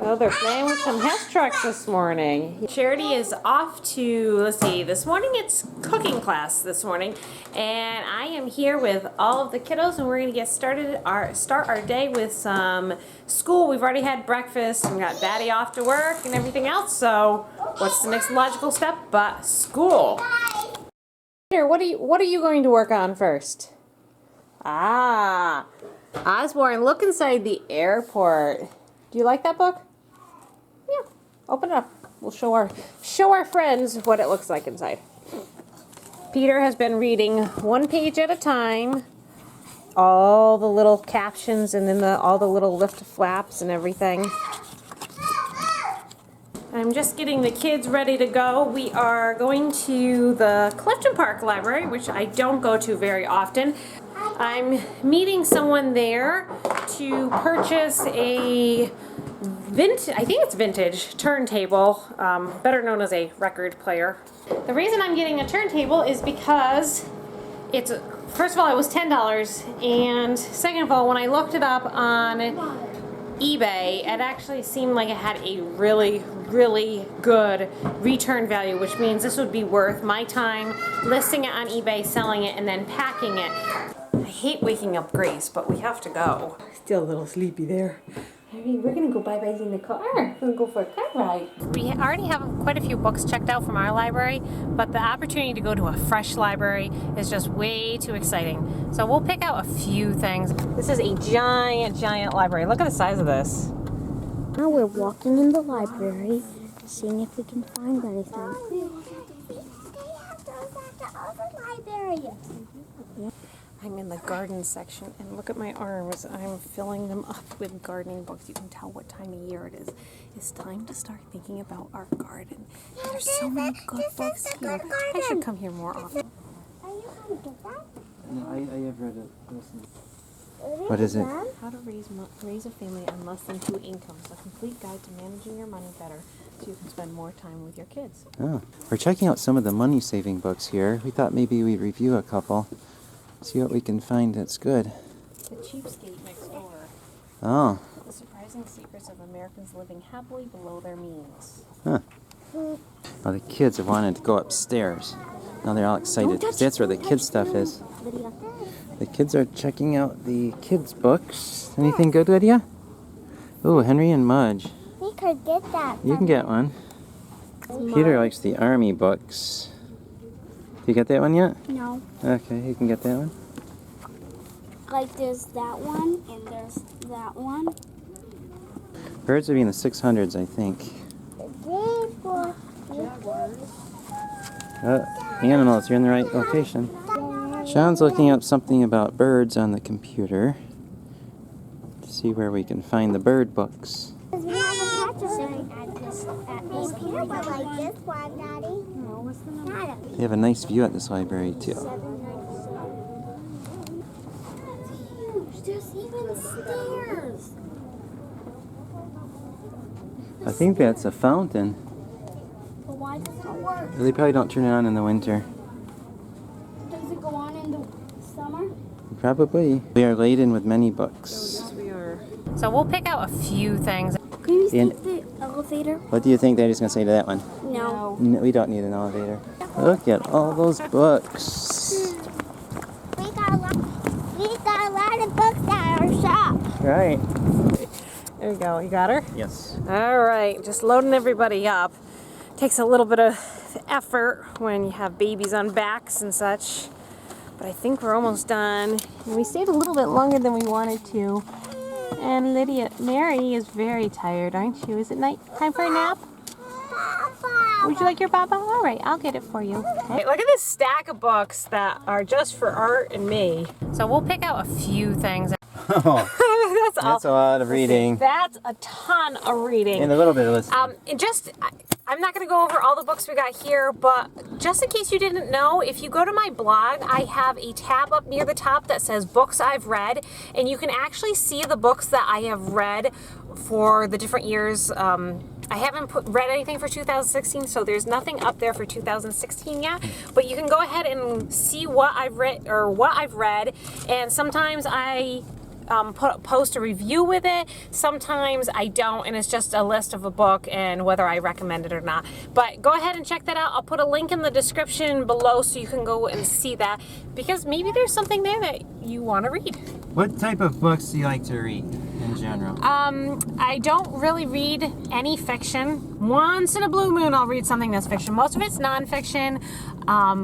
Oh, they're playing with some Hess trucks this morning. Charity is off to, let's see, this morning it's cooking class this morning. And I am here with all of the kiddos and we're going to get started, start our day with some school. We've already had breakfast and we got Daddy off to work and everything else. So what's the next logical step but school? Here, what are you going to work on first? Ah, Osborne, look inside the airport. Do you like that book? Yeah, open it up. We'll show our friends what it looks like inside. Peter has been reading one page at a time. All the little captions and then all the little lift flaps and everything. I'm just getting the kids ready to go. We are going to the Clifton Park Library, which I don't go to very often. I'm meeting someone there to purchase a I think it's vintage turntable, better known as a record player. The reason I'm getting a turntable is because it's, first of all, it was $10, and second of all, when I looked it up on eBay, it actually seemed like it had a really, really good return value, which means this would be worth my time listing it on eBay, selling it, and then packing it. I hate waking up Grace, but we have to go. Still a little sleepy there. I mean, we're gonna go bye-byes in the car. We're gonna go for a car ride. We already have quite a few books checked out from our library, but the opportunity to go to a fresh library is just way too exciting. So we'll pick out a few things. This is a giant, giant library. Look at the size of this. Now we're walking in the library, seeing if we can find anything. I'm in the garden section, and look at my arms. I'm filling them up with gardening books. You can tell what time of year it is. It's time to start thinking about our garden. There's so many good books here. I should come here more often. No, I have read it. Listen. What is it? How to raise a family on less than 2 incomes. A complete guide to managing your money better so you can spend more time with your kids. Oh, we're checking out some of the money-saving books here. We thought maybe we'd review a couple. See what we can find that's good. The Cheapskate Next Door. Oh. The Surprising Secrets of Americans Living Happily Below Their Means. Huh. Well, the kids have wanted to go upstairs. Now they're all excited. That's where the kids' stuff is. The kids are checking out the kids' books. Anything good, Lydia? Ooh, Henry and Mudge. We could get that. You can get one. Peter likes the army books. You get that one yet? No. Okay, you can get that one. Like there's that one and there's that one. Birds would be in the 600s, I think. Animals, you're in the right location. Sean's looking up something about birds on the computer to see where we can find the bird books. We have a practicing at this Peter would like this one, Daddy. No, what's the number? They have a nice view at this library, too. 797. There's even stairs. I think that's a fountain. But why does it work? They probably don't turn it on in the winter. Does it go on in the summer? Probably. We are laden with many books. Yes, we are. So we'll pick out a few things. Can you see the elevator? What do you think Daddy's going to say to that one? No. No, we don't need an elevator. Look at all those books. We got a lot of books at our shop. Right. There you go. You got her? Yes. All right. Just loading everybody up. Takes a little bit of effort when you have babies on backs and such. But I think we're almost done. And we stayed a little bit longer than we wanted to. And Mary is very tired, aren't you? Is it night time for a nap? Would you like your Baba? All right, I'll get it for you. Okay. Look at this stack of books that are just for Art and me. So we'll pick out a few things. Oh, that's a lot of reading. That's a ton of reading. And a little bit of listening. I'm not going to go over all the books we got here, but just in case you didn't know, if you go to my blog, I have a tab up near the top that says books I've read, and you can actually see the books that I have read for the different years. I haven't read anything for 2016, so there's nothing up there for 2016 yet, but you can go ahead and see what I've read, and sometimes I post a review with it. Sometimes I don't, and it's just a list of a book and whether I recommend it or not. But go ahead and check that out. I'll put a link in the description below so you can go and see that, because maybe there's something there that you want to read. What type of books do you like to read in general? I don't really read any fiction. Once in a blue moon I'll read something that's fiction. Most of it's nonfiction,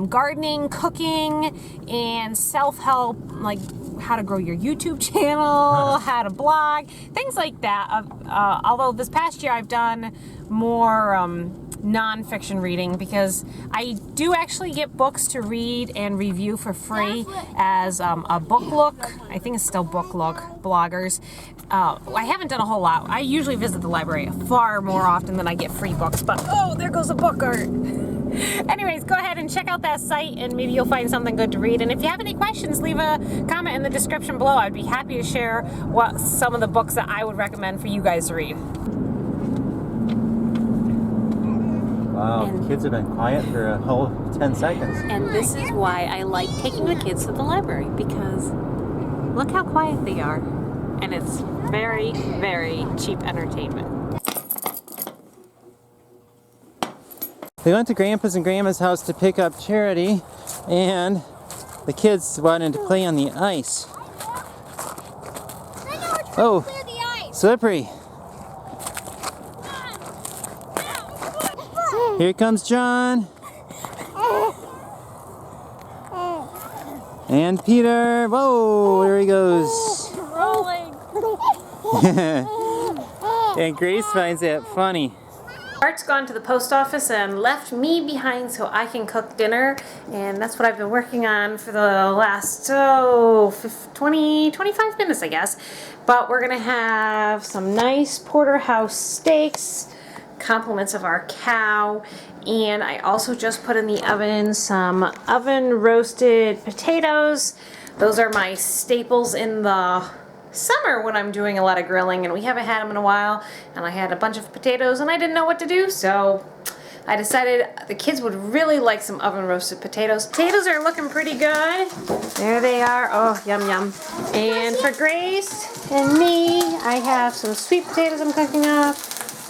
gardening, cooking, and self-help, like how to grow your YouTube channel, how to blog, things like that. Although this past year I've done more non-fiction reading, because I do actually get books to read and review for free as a book look. I think it's still book look bloggers. I haven't done a whole lot. I usually visit the library far more often than I get free books, but oh, there goes a book art. Anyways, go ahead and check out that site and maybe you'll find something good to read. And if you have any questions, leave a comment in the description below. I'd be happy to share what some of the books that I would recommend for you guys to read. Wow, the kids have been quiet for a whole 10 seconds. And this is why I like taking the kids to the library, because look how quiet they are. And it's very, very cheap entertainment. They went to Grandpa's and Grandma's house to pick up Charity, and the kids wanted to play on the ice. Oh, slippery. Here comes John. And Peter. Whoa, there he goes. Rolling. And Grace finds that funny. Art's gone to the post office and left me behind so I can cook dinner, and that's what I've been working on for the last 25 minutes, I guess. But we're gonna have some nice porterhouse steaks, compliments of our cow, and I also just put in the oven some oven roasted potatoes. Those are my staples in the summer when I'm doing a lot of grilling, and we haven't had them in a while, and I had a bunch of potatoes and I didn't know what to do, so I decided the kids would really like some oven roasted potatoes. Potatoes are looking pretty good. There they are. Oh, yum yum. And for Grace and me, I have some sweet potatoes I'm cooking up.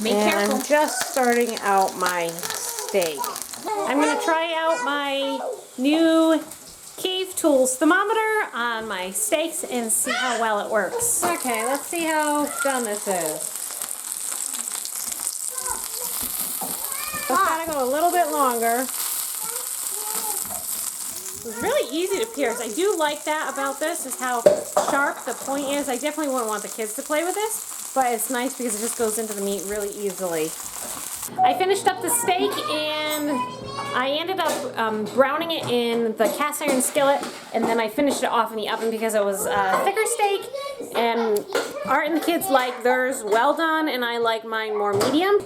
And I'm just starting out my steak. I'm gonna try out my new Cave Tools thermometer on my steaks and see how well it works. Okay, let's see how done this is. It's gotta go a little bit longer. It's really easy to pierce. I do like that about this, is how sharp the point is. I definitely wouldn't want the kids to play with this, but it's nice because it just goes into the meat really easily. I finished up the steak and I ended up browning it in the cast iron skillet, and then I finished it off in the oven because it was a thicker steak, and Art and the kids like theirs well done, and I like mine more medium.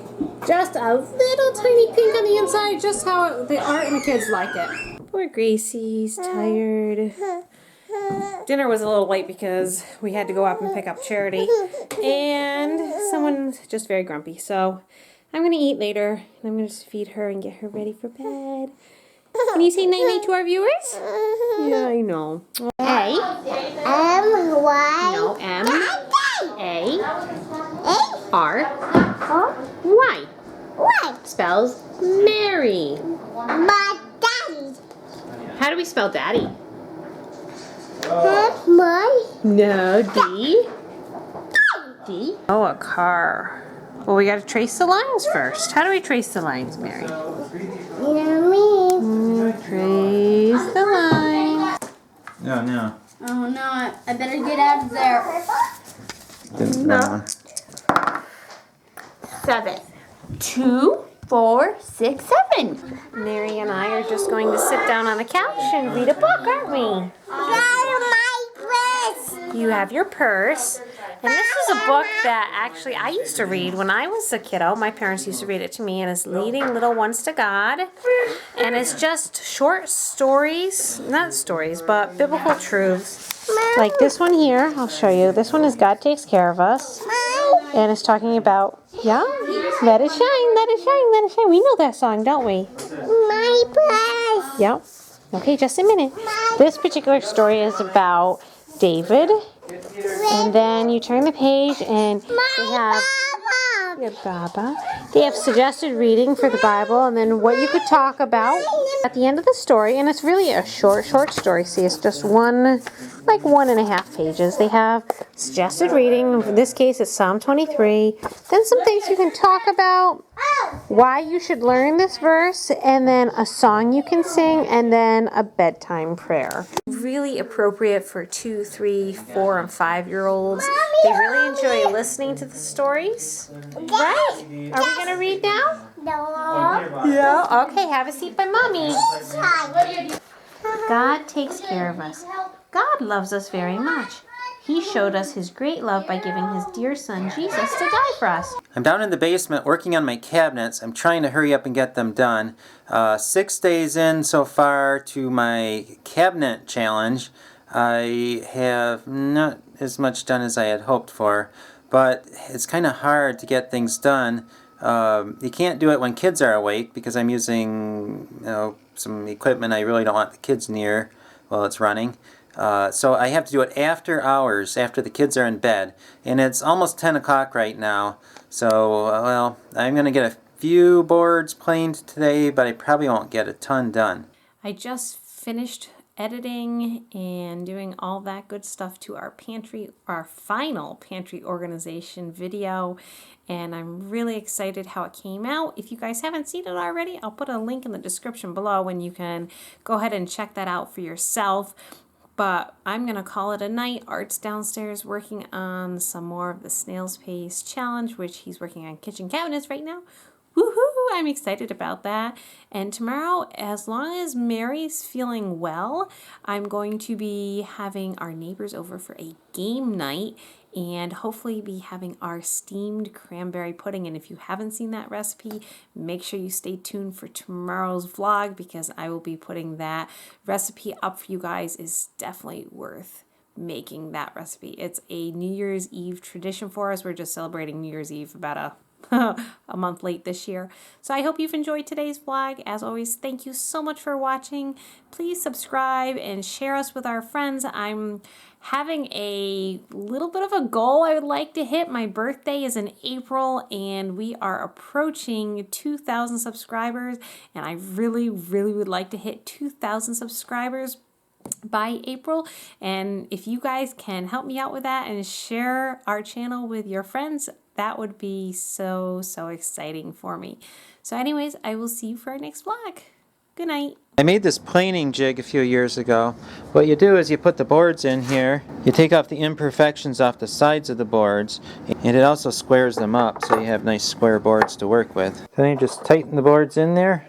Just a little tiny pink on the inside, just how the Art and the kids like it. Poor Gracie's tired. Dinner was a little late because we had to go up and pick up Charity, and someone's just very grumpy, so I'm going to eat later, and I'm going to just feed her and get her ready for bed. Can you say night-night to our viewers? Yeah, I know. A. M-Y. No, M-A. R. Y. What? Spells Mary. My daddy. How do we spell daddy? My. No, D. D. Oh, a car. Well, we got to trace the lines first. How do we trace the lines, Mary? Yummy. Trace the lines. No, no. Oh no, I better get out of there. No. 7. 2, 4, 6, 7. Mary and I are just going to sit down on the couch and read a book, aren't we? My dress. You have your purse. And this is a book that actually I used to read when I was a kiddo. My parents used to read it to me, and it's Leading Little Ones to God. And it's just short stories, not stories, but biblical truths. Like this one here, I'll show you. This one is God Takes Care of Us. And it's talking about, yeah, let it shine, let it shine, let it shine. We know that song, don't we? My purse. Yep. Okay, just a minute. This particular story is about David And then you turn the page and they have your Baba. They have suggested reading for the Bible and then what you could talk about at the end of the story. And it's really a short story. See, it's just like 1.5 pages. They have suggested reading. In this case, it's Psalm 23. Then some things you can talk about, why you should learn this verse, and then a song you can sing, and then a bedtime prayer. Really appropriate for 2, 3, 4, and 5-year-olds. They really enjoy listening to the stories. Right? Are we going to read now? No. Yeah. Okay, have a seat by Mommy. God takes care of us. God loves us very much. He showed us his great love by giving his dear son Jesus to die for us. I'm down in the basement working on my cabinets. I'm trying to hurry up and get them done. 6 days in so far to my cabinet challenge. I have not as much done as I had hoped for, but it's kind of hard to get things done. You can't do it when kids are awake because I'm using some equipment I really don't want the kids near while it's running. So I have to do it after hours, after the kids are in bed. And it's almost 10 o'clock right now. So, well, I'm going to get a few boards planed today, but I probably won't get a ton done. I just finished editing and doing all that good stuff to our final pantry organization video, and I'm really excited how it came out. If you guys haven't seen it already, I'll put a link in the description below and you can go ahead and check that out for yourself. But I'm going to call it a night. Art's downstairs working on some more of the Snail's Pace challenge, which he's working on kitchen cabinets right now. Woohoo! I'm excited about that. And tomorrow, as long as Mary's feeling well, I'm going to be having our neighbors over for a game night and hopefully be having our steamed cranberry pudding. And if you haven't seen that recipe, make sure you stay tuned for tomorrow's vlog because I will be putting that recipe up for you guys. It's definitely worth making that recipe. It's a New Year's Eve tradition for us. We're just celebrating New Year's Eve about a month late this year. So I hope you've enjoyed today's vlog. As always, thank you so much for watching. Please subscribe and share us with our friends. I'm having a little bit of a goal I would like to hit. My birthday is in April and we are approaching 2,000 subscribers, and I really would like to hit 2,000 subscribers by April. And if you guys can help me out with that and share our channel with your friends, that would be so exciting for me. So anyways, I will see you for our next vlog. Good night. I made this planing jig a few years ago. What you do is you put the boards in here, you take off the imperfections off the sides of the boards, and it also squares them up so you have nice square boards to work with. Then you just tighten the boards in there,